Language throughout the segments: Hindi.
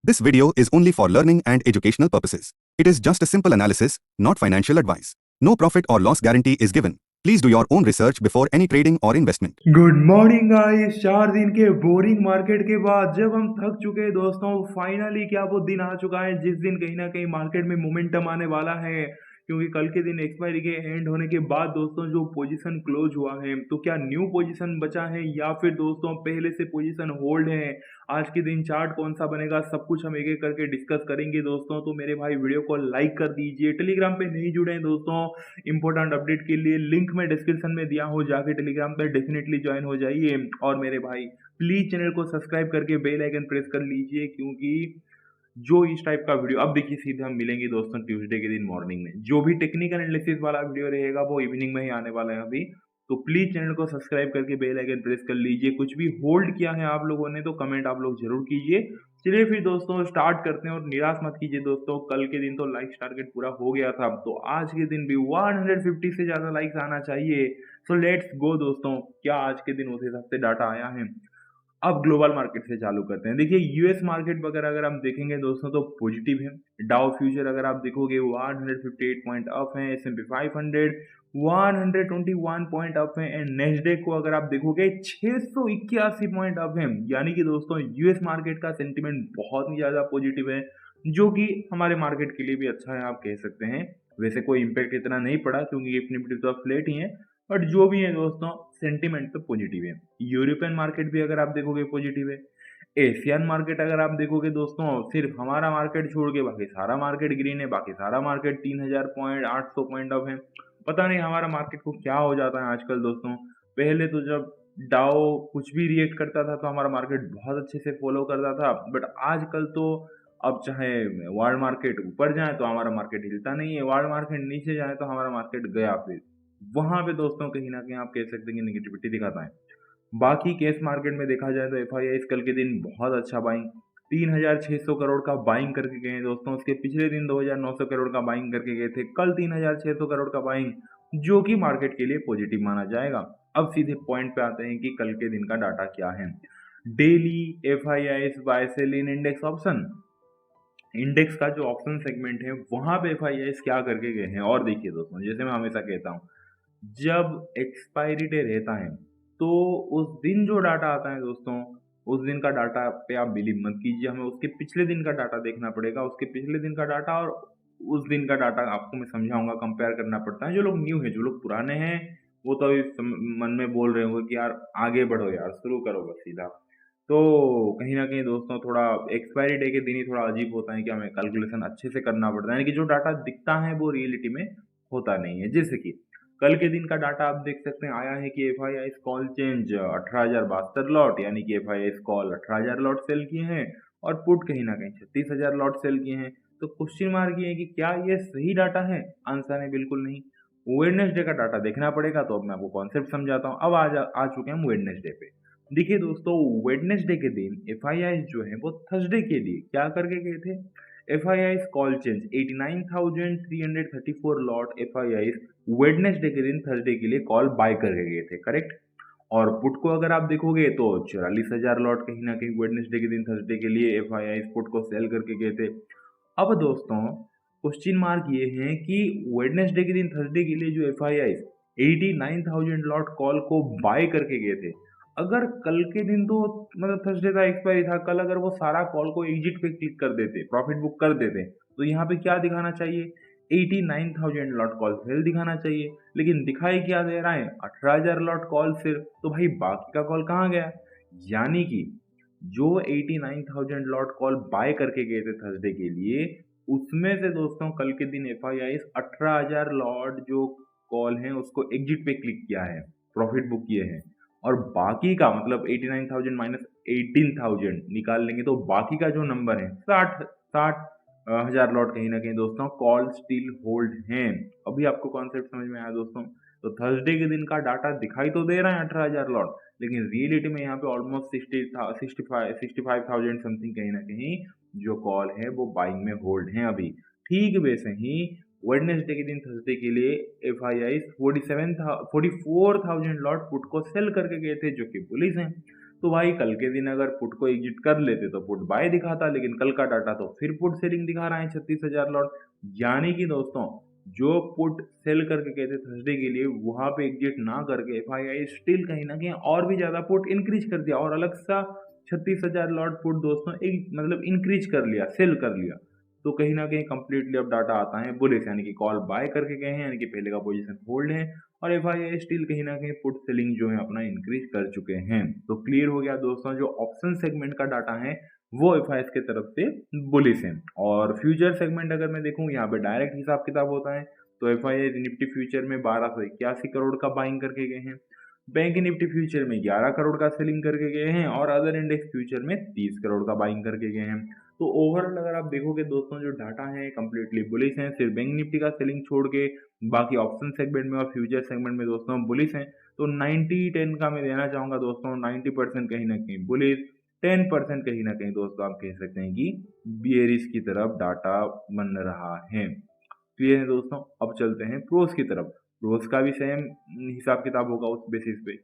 This video is only for learning and educational purposes. It is just a simple analysis, not financial advice. No profit or loss guarantee is given. Please do your own research before any trading or investment. Good morning guys. 4 दिन के बोरिंग मार्केट के बाद जब हम थक चुके हैं दोस्तों, फाइनली क्या वो दिन आ चुका है जिस दिन कहीं ना कहीं मार्केट में मोमेंटम आने वाला है। क्योंकि कल के दिन एक्सपायरी के एंड होने के बाद दोस्तों जो पोजीशन क्लोज हुआ है, तो क्या न्यू पोजीशन बचा है या फिर दोस्तों पहले से पोजीशन होल्ड है। आज के दिन चार्ट कौन सा बनेगा, सब कुछ हम एक एक करके डिस्कस करेंगे दोस्तों। तो मेरे भाई वीडियो को लाइक कर दीजिए। टेलीग्राम पे नहीं जुड़े हैं दोस्तों, इंपॉर्टेंट अपडेट के लिए लिंक मैं डिस्क्रिप्शन में दिया हूँ, जाके टेलीग्राम पे डेफिनेटली ज्वाइन हो जाइए। और मेरे भाई प्लीज चैनल को सब्सक्राइब करके बेल आइकन प्रेस कर लीजिए, क्योंकि जो इस टाइप का वीडियो अब देखिए सीधे हम मिलेंगे दोस्तों ट्यूसडे के दिन मॉर्निंग में। जो भी टेक्निकल एनालिसिस वाला वीडियो रहेगा वो इवनिंग में ही आने वाला है अभी। तो प्लीज चैनल को सब्सक्राइब करके बेल आइकन प्रेस कर लीजिए। कुछ भी होल्ड किया है आप लोगों ने तो कमेंट आप लोग जरूर कीजिए। चलिए फिर दोस्तों स्टार्ट करते हैं, और निराश मत कीजिए दोस्तों। कल के दिन तो लाइक्स टारगेट पूरा हो गया था, तो आज के दिन भी 150 से ज्यादा लाइक्स आना चाहिए। सो लेट्स गो दोस्तों, क्या आज के दिन उस हिसाब से डाटा आया है। अब ग्लोबल मार्केट से चालू करते हैं। देखिए यूएस मार्केट वगैरह अगर हम देखेंगे दोस्तों तो पॉजिटिव है। डाउ फ्यूचर अगर आप देखोगे 158 पॉइंट अप है। S&P 500 121 पॉइंट अप है। एंड नेस्डेक को अगर आप देखोगे 681 पॉइंट अप है। यानी कि दोस्तों यूएस मार्केट का सेंटिमेंट बहुत ही ज्यादा पॉजिटिव है, जो कि हमारे मार्केट के लिए भी अच्छा है आप कह सकते हैं। वैसे कोई इम्पैक्ट इतना नहीं पड़ा क्योंकि ये निफ्टी तो फ्लैट ही है, बट जो भी है दोस्तों सेंटिमेंट तो पॉजिटिव है। यूरोपियन मार्केट भी अगर आप देखोगे पॉजिटिव है। एशियन मार्केट अगर आप देखोगे दोस्तों, सिर्फ हमारा मार्केट छोड़ के बाकी सारा मार्केट ग्रीन है। बाकी सारा मार्केट 3000 पॉइंट 800 पॉइंट अप है। पता नहीं हमारा मार्केट को क्या हो जाता है आजकल दोस्तों। पहले तो जब डाओ कुछ भी रिएक्ट करता था तो हमारा मार्केट बहुत अच्छे से फॉलो करता था, बट आजकल तो अब चाहे वर्ल्ड मार्केट ऊपर जाए तो हमारा मार्केट हिलता नहीं है, वर्ल्ड मार्केट नीचे जाए तो हमारा मार्केट गया फिर वहां पे दोस्तों कहीं ना कहीं आप कह सकते हैं कि निगेटिविटी दिखाता है। बाकी केस मार्केट में देखा जाए तो एफआईआई कल के दिन बहुत अच्छा बाइंग 3600 करोड़ का बाइंग करके गए हैं दोस्तों। उसके पिछले दिन 2900 करोड़ का बाइंग करके गए थे। कल 3600 करोड़ का बाइंग, जो कि मार्केट के लिए पॉजिटिव माना जाएगा। अब सीधे पॉइंट पे आते हैं कि कल के दिन का डाटा क्या है। डेली एफआईआई बाय सेल इन इंडेक्स ऑप्शन, इंडेक्स का जो ऑप्शन सेगमेंट है वहां पे एफआईआई क्या करके गए हैं। और देखिए दोस्तों, जैसे मैं हमेशा कहता हूँ, जब एक्सपायरी डे रहता है तो उस दिन जो डाटा आता है दोस्तों, उस दिन का डाटा पे आप बिलीव मत कीजिए। हमें उसके पिछले दिन का डाटा देखना पड़ेगा। उसके पिछले दिन का डाटा और उस दिन का डाटा आपको मैं समझाऊंगा, कंपेयर करना पड़ता है। जो लोग न्यू है, जो लोग पुराने हैं, वो तो अभी मन में बोल रहे होंगे कि यार आगे बढ़ो यार, शुरू करो बस सीधा। तो कहीं ना कहीं दोस्तों थोड़ा एक्सपायरी डे के दिन ही थोड़ा अजीब होता है कि हमें कैलकुलेशन अच्छे से करना पड़ता है, यानी कि जो डाटा दिखता है वो रियलिटी में होता नहीं है। जैसे कि कल के दिन का डाटा आप देख सकते हैं आया है कि F I I call change 18,072 lot, यानी कि F I I call 18,000 lot sell किए हैं और पुट कहीं ना कहीं 36,000 लॉट सेल किए हैं। तो क्वेश्चन मार्क ये है कि क्या ये सही डाटा है। आंसर है बिल्कुल नहीं। वेडनेसडे का डाटा देखना पड़ेगा। तो अब मैं आपको कॉन्सेप्ट समझाता हूँ। अब आ चुके हैं हम वेडनेसडे पे। देखिए दोस्तों, वेडनेसडे के दिन एफ आई आई जो है वो थर्सडे के लिए क्या करके गए थे। F I I call change 89,334 lot F I I Wednesday के दिन थर्सडे के लिए कॉल बाय करके गए थे, करेक्ट। और पुट को अगर आप देखोगे तो 44,000 लॉट कहीं ना कहीं वेडनेसडे के दिन थर्सडे के लिए एफ आई आई पुट को सेल करके गए थे। अब दोस्तों क्वेश्चन मार्क ये है कि वेडनेसडे के दिन थर्सडे के लिए जो F I I 89,000 lot call को बाय करके गए थे, अगर कल के दिन तो मतलब थर्सडे का एक्सपायरी था, कल अगर वो सारा कॉल को एग्जिट पे क्लिक कर देते, प्रॉफिट बुक कर देते, तो यहाँ पे क्या दिखाना चाहिए, 89,000 लॉट कॉल सेल दिखाना चाहिए। लेकिन दिखाई क्या दे रहा है, 18,000 लॉट कॉल सिर्फ। तो भाई बाकी का कॉल कहाँ गया। यानी कि जो 89,000 लॉट कॉल बाय करके गए थे थर्सडे के लिए, उसमें से दोस्तों कल के दिन एफ आई आई 18,000 लॉट जो कॉल हैं उसको एग्जिट पे क्लिक किया है, प्रॉफिट बुक किए हैं। और बाकी का मतलब 89,000 माइनस 18,000 निकाल लेंगे तो बाकी का जो नंबर है 60,000 लॉट कहीं ना कहीं दोस्तों कॉल स्टिल होल्ड हैं। अभी आपको कॉन्सेप्ट समझ में आया दोस्तों। तो थर्सडे के दिन का डाटा दिखाई तो दे रहा है 18,000 लॉट, लेकिन रियलिटी में यहाँ पे ऑलमोस्ट 65,000 समथिंग कहीं ना कहीं जो कॉल है वो बाइंग में होल्ड हैं अभी। ठीक वैसे ही वेडनेसडे के दिन थर्सडे के लिए F I I 44,000 lot put को सेल करके गए थे, जो कि बुलिश हैं। तो भाई कल के दिन अगर पुट को एग्जिट कर लेते तो पुट बाय दिखाता, लेकिन कल का डाटा तो फिर पुट सेलिंग दिखा रहा है 36,000 लॉट। यानी कि दोस्तों जो पुट सेल करके गए थे थर्सडे के लिए वहां पे एग्जिट ना करके एफआईआई स्टिल कहीं ना कहीं और भी ज्यादा पुट इंक्रीज कर दिया और अलग सा 36,000 लॉट पुट दोस्तों एक मतलब इंक्रीज कर लिया, सेल कर लिया। तो कहीं ना कहीं कंप्लीटली अब डाटा आता है बुलिश, यानी कि कॉल बाय करके गए हैं, यानी कि पहले का पोजीशन होल्ड है और एफआईआई स्टिल कहीं ना कहीं पुट सेलिंग जो है अपना इंक्रीज कर चुके हैं। तो क्लियर हो गया दोस्तों, जो ऑप्शन सेगमेंट का डाटा है वो एफआईएस की तरफ से बुलिश है। और फ्यूचर सेगमेंट अगर मैं देखूं यहाँ पे डायरेक्ट हिसाब किताब होता है, तो एफआईआई निफ्टी फ्यूचर में 1281 करोड़ का बाइंग करके गए हैं, बैंक निफ्टी फ्यूचर में 11 करोड़ का सेलिंग करके गए हैं और अदर इंडेक्स फ्यूचर में 30 करोड़ का बाइंग करके गए हैं। तो ओवरऑल अगर आप देखोगे दोस्तों जो डाटा है कंप्लीटली बुलिश है, सिर्फ बैंक निफ्टी का सेलिंग छोड़ के बाकी ऑप्शन सेगमेंट में और फ्यूचर सेगमेंट में दोस्तों बुलिश हैं। तो 90-10 का मैं देना चाहूंगा दोस्तों, 90% कहीं ना कहीं बुलिश, 10% कहीं ना कहीं दोस्तों आप कह सकते हैं कि बियरिश की तरफ डाटा बन रहा है। क्लियर है दोस्तों, अब चलते हैं प्रोस की तरफ। प्रोस का भी सेम हिसाब किताब होगा उस बेसिस पे।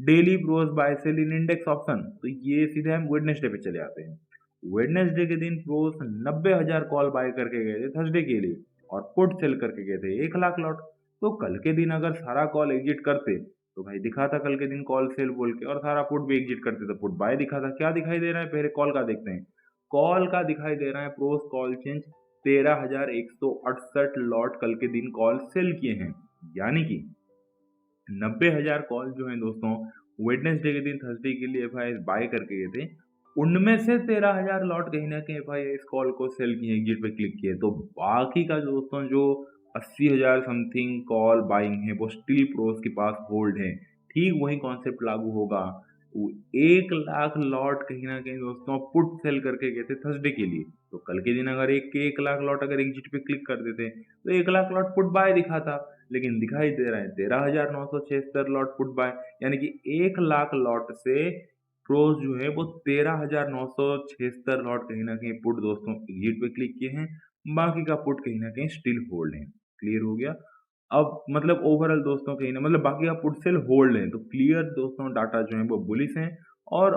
डेली प्रोस बाय सेल इन इंडेक्स ऑप्शन, तो ये सीधे हम वेडनेसडे पे चले आते हैं। वेडनेसडे के दिन प्रोस 90,000 कॉल बाय करके गए थे थर्सडे के लिए और पुट सेल करके गए थे 1 लाख लॉट। तो कल के दिन अगर सारा कॉल एग्जिट करते तो भाई दिखा था कल के दिन कॉल सेल बोल के, और सारा पुट भी एग्जिट करते तो पुट बाय दिखा था। क्या दिखाई दे रहा है, पहले कॉल का देखते हैं। कॉल का दिखाई दे रहा है प्रोस कॉल चेंज 13,168 लॉट कल के दिन कॉल सेल किए हैं, यानी कि 90,000 कॉल जो है दोस्तों वेडनेसडे के दिन थर्सडे के लिए एफआईआई बाय करके गए थे, उनमें से 13,000 लॉट कहीं ना कहीं एफआईआई इस कॉल को सेल किए, एग्जिट पे क्लिक किए। तो बाकी का जो दोस्तों जो 80,000 समथिंग कॉल बाइंग है वो स्टिल प्रोस के पास होल्ड है। ठीक वही कॉन्सेप्ट लागू होगा, वो 1 लाख लॉट कहीं ना कहीं दोस्तों पुट सेल करके गए थे थर्सडे के लिए। तो कल के दिन अगर 1 लाख लॉट अगर एग्जिट पे क्लिक कर देते तो 1 लाख लॉट पुट बाय दिखा था, लेकिन दिखाई दे रहा है 13,976 लॉट पुट बाय, यानी कि 1 लाख लॉट से प्रोस जो है वो 13,976 लॉट कहीं ना कहीं पुट दोस्तों एग्जिट पे क्लिक किए हैं, बाकी का पुट कहीं ना कहीं स्टिल होल्ड है। क्लियर हो गया। अब मतलब ओवरऑल दोस्तों कहीं ना मतलब बाकी का पुट सेल होल्ड है, तो क्लियर दोस्तों डाटा जो है वो बुलिश है। और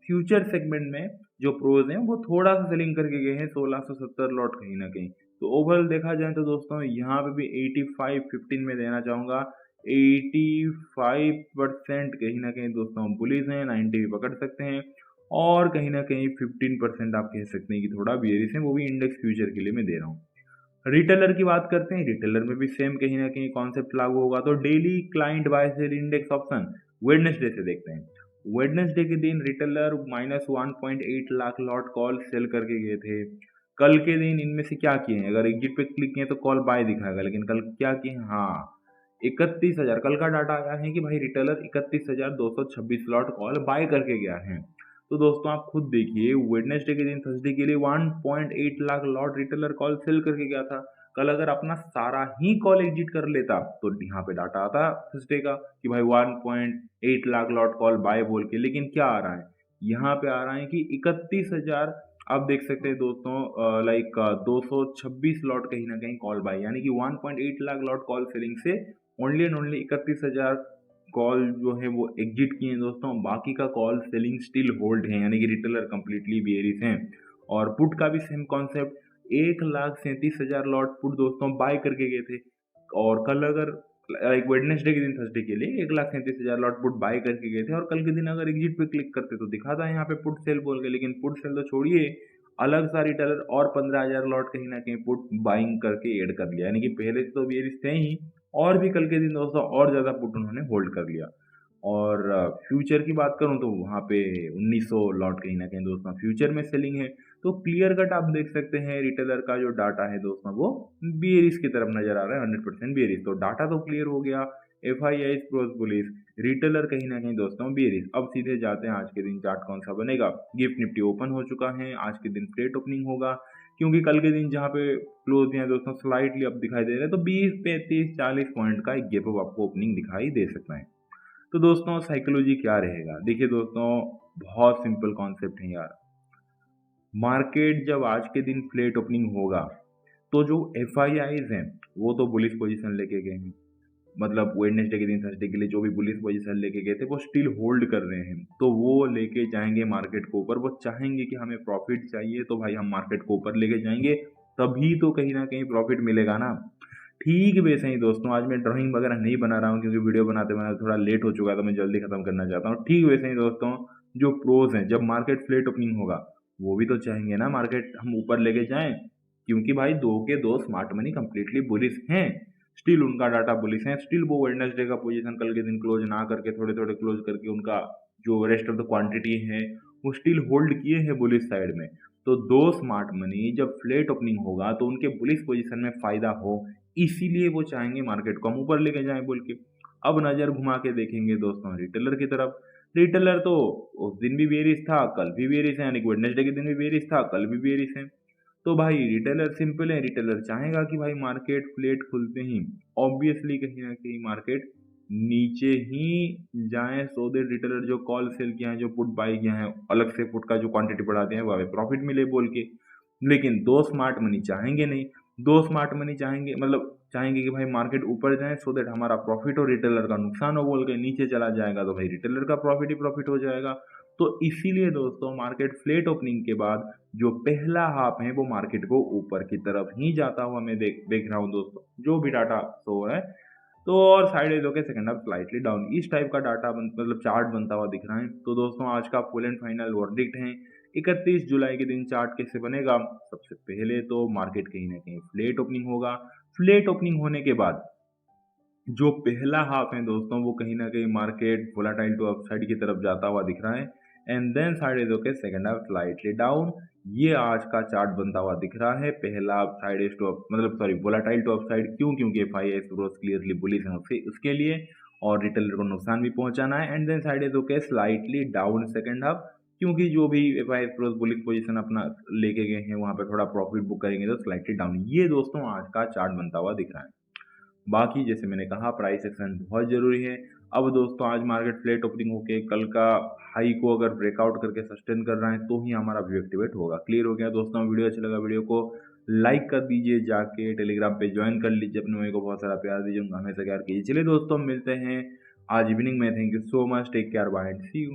फ्यूचर सेगमेंट में जो प्रोज हैं वो थोड़ा सा सेलिंग करके गए हैं 1670 लॉट कहीं ना कहीं। तो ओवरऑल देखा जाए तो दोस्तों यहाँ पे भी 85-15 में देना चाहूँगा। 85% कहीं ना कहीं दोस्तों बुलिश हैं, 90 भी पकड़ सकते हैं और कहीं ना कहीं 15% आप कह सकते हैं कि थोड़ा बियरिश है, वो भी इंडेक्स फ्यूचर के लिए मैं दे रहा हूँ। रिटेलर की बात करते हैं, रिटेलर में भी सेम कहीं ना कहीं कॉन्सेप्ट लागू होगा। तो daily client buy sell index option Wednesday से देखते हैं। वेडनेसडे के दिन retailer -1.8 lakh lot call sell करके गए थे। कल के दिन इनमें से क्या किए हैं, अगर एग्जिट पे क्लिक किए तो कॉल बाय दिखाएगा, लेकिन कल क्या किए हैं, हाँ 31,000 कल का डाटा आया है कि भाई रिटेलर 31,226 लॉट कॉल बाय करके गया है। तो दोस्तों आप खुद देखिए वेडनेसडे के दिन थर्सडे के लिए 1.8 lakh lot retailer call sell करके गया था। कल अगर अपना सारा ही कॉल एग्जिट कर लेता तो यहाँ पे डाटा आता थर्सडे का कि भाई 1.8 लाख लॉट कॉल बाय बोल के, लेकिन क्या आ रहा है यहाँ पे, आ रहा है कि 31,000 आप देख सकते हैं दोस्तों लाइक 226 लॉट कहीं ना कहीं कॉल बाय, यानी कि 1.8 लाख लॉट कॉल सेलिंग से ओनली एंड ओनली 31,000 कॉल जो है वो एग्जिट किए हैं दोस्तों, बाकी का कॉल सेलिंग स्टिल होल्ड है, यानी कि रिटेलर कंप्लीटली बियरिश हैं। और पुट का भी सेम कॉन्सेप्ट, 1,37,000 लॉट पुट दोस्तों बाय करके गए थे और कल अगर लाइक वेडनेसडे के दिन थर्सडे के लिए 1,37,000 लॉट पुट बाय करके गए थे और कल के दिन अगर एग्जिट पे क्लिक करते तो दिखा था यहाँ पे पुट सेल बोल के, लेकिन पुट सेल तो छोड़िए, अलग सा रिटेलर और 15,000 लॉट कहीं ना कहीं पुट बाइंग करके ऐड कर लिया, यानी कि पहले से तो बियरिश थे ही और भी कल के दिन दोस्तों और ज़्यादा पुट उन्होंने होल्ड कर लिया। और फ्यूचर की बात करूं तो वहाँ पे 1900 लॉट कहीं ना कहीं दोस्तों फ्यूचर में सेलिंग है। तो क्लियर कट आप देख सकते हैं रिटेलर का जो डाटा है दोस्तों वो बियरिश की तरफ नजर आ रहा है, 100% बियरिश। तो डाटा तो क्लियर हो गया, एफआईआई प्रोस बुलिश, रिटेलर कहीं ना कहीं दोस्तों बियरिश। अब सीधे जाते हैं आज के दिन चार्ट कौन सा बनेगा। गिफ्ट निफ्टी ओपन हो चुका है, आज के दिन फ्लेट ओपनिंग होगा, क्योंकि कल के दिन जहाँ पे क्लोज दिया दोस्तों स्लाइटली अब दिखाई दे रहा है, तो 20, 35, 40 पॉइंट का एक गैप अप आपको ओपनिंग दिखाई दे सकता है। तो दोस्तों साइकोलॉजी क्या रहेगा, देखिए दोस्तों बहुत सिंपल कॉन्सेप्ट है यार। मार्केट जब आज के दिन फ्लेट ओपनिंग होगा तो जो एफ हैं वो तो बुलिश पोजीशन लेके गए हैं, मतलब वेडनेसडे के दिन थर्सडे के लिए जो भी बुलिश पोजीशन लेके गए थे वो स्टिल होल्ड कर रहे हैं, तो वो लेके जाएंगे मार्केट को ऊपर। वो चाहेंगे कि हमें प्रॉफिट चाहिए तो भाई हम मार्केट को ऊपर लेके जाएंगे, तभी तो कहीं ना कहीं प्रॉफिट मिलेगा ना। ठीक वैसे ही दोस्तों आज मैं ड्राइंग वगैरह नहीं बना रहा हूँ क्योंकि वीडियो बनाते बनाते थोड़ा लेट हो चुका है, तो मैं जल्दी खत्म करना चाहता हूँ। ठीक वैसे ही दोस्तों जो प्रोज हैं, जब मार्केट फ्लेट ओपनिंग होगा वो भी तो चाहेंगे ना मार्केट हम ऊपर लेके जाएं, क्योंकि भाई दो के दो स्मार्ट मनी कंप्लीटली बुलिश हैं। स्टिल उनका डाटा बुलिश है, स्टिल वो वेडनेसडे का पोजीशन कल के दिन क्लोज ना करके थोड़े थोड़े क्लोज करके उनका जो रेस्ट ऑफ द क्वांटिटी है वो स्टिल होल्ड किए हैं बुलिश साइड में। तो दो स्मार्ट मनी जब फ्लेट ओपनिंग होगा तो उनके बुलिश पोजीशन में फायदा हो, इसीलिए वो चाहेंगे मार्केट को हम ऊपर लेके जाएं बोल के। अब नजर घुमा के देखेंगे दोस्तों रिटेलर की तरफ। रिटेलर तो उस दिन भी बेरिश था, कल भी बेरिश है, यानी वेडनेसडे के दिन भी बेरिश था, कल भी बेरिश है। तो भाई रिटेलर सिंपल है, रिटेलर चाहेगा कि भाई मार्केट फ्लेट खुलते ही ऑब्वियसली कहीं ना कहीं मार्केट नीचे ही जाए, सो दैट रिटेलर जो कॉल सेल किया है, जो पुट बाई किया है, अलग से पुट का जो क्वांटिटी बढ़ा दिया है वह प्रॉफिट मिले बोल के। लेकिन दो स्मार्ट मनी चाहेंगे नहीं, दो स्मार्ट मनी चाहेंगे मतलब चाहेंगे कि भाई मार्केट ऊपर जाए सो दैट हमारा प्रॉफिट हो, रिटेलर का नुकसान हो बोल के। नीचे चला जाएगा तो भाई रिटेलर का प्रॉफिट ही प्रॉफिट हो जाएगा। तो इसीलिए दोस्तों मार्केट फ्लेट ओपनिंग के बाद जो पहला हाफ है वो मार्केट को ऊपर की तरफ ही जाता हुआ मैं देख रहा हूँ दोस्तों, जो भी डाटा शो है। तो और साइड वेज होकर सेकंड हाफ स्लाइटली डाउन, इस टाइप का डाटा मतलब चार्ट बनता हुआ दिख रहा है। तो दोस्तों आज का फुल एंड फाइनल वर्डिक्ट है 31 जुलाई के दिन चार्ट कैसे बनेगा। सबसे पहले तो मार्केट कहीं ना कहीं फ्लेट ओपनिंग होगा। फ्लेट ओपनिंग होने के बाद जो पहला हाफ है दोस्तों वो कहीं ना कहीं मार्केट वोलाटाइल टू अपसाइड की तरफ जाता हुआ दिख रहा है, and then side is okay second half slightly down. ये आज का चार्ट बनता हुआ दिख रहा है। पहला साइड इज टू मतलब सॉरी वोलाटाइल टू अपसाइड, क्यों? क्योंकि FIS क्लियरली बुलिश है उसके लिए, और रिटेलर को नुकसान भी पहुंचाना है। And then side is okay slightly down second half, क्योंकि जो भी FIS बुलिश पोजीशन अपना लेके गए हैं वहां पे थोड़ा प्रॉफिट बुक करेंगे तो स्लाइटली डाउन। ये दोस्तों आज का चार्ट बनता हुआ दिख रहा है। बाकी जैसे मैंने कहा प्राइस एक्शन बहुत ज़रूरी है। अब दोस्तों आज मार्केट फ्लेट ओपनिंग होके कल का हाई को अगर ब्रेकआउट करके सस्टेन कर रहा है तो ही हमारा व्यू एक्टिवेट होगा। क्लियर हो गया दोस्तों? वीडियो अच्छा लगा वीडियो को लाइक कर दीजिए, जाके टेलीग्राम पे ज्वाइन कर लीजिए, अपने भाई को बहुत सारा प्यार दीजिए, उनका हमेशा प्यार कीजिए। चलिए दोस्तों मिलते हैं आज इवनिंग में। Thank you so much, take care, bye and see you.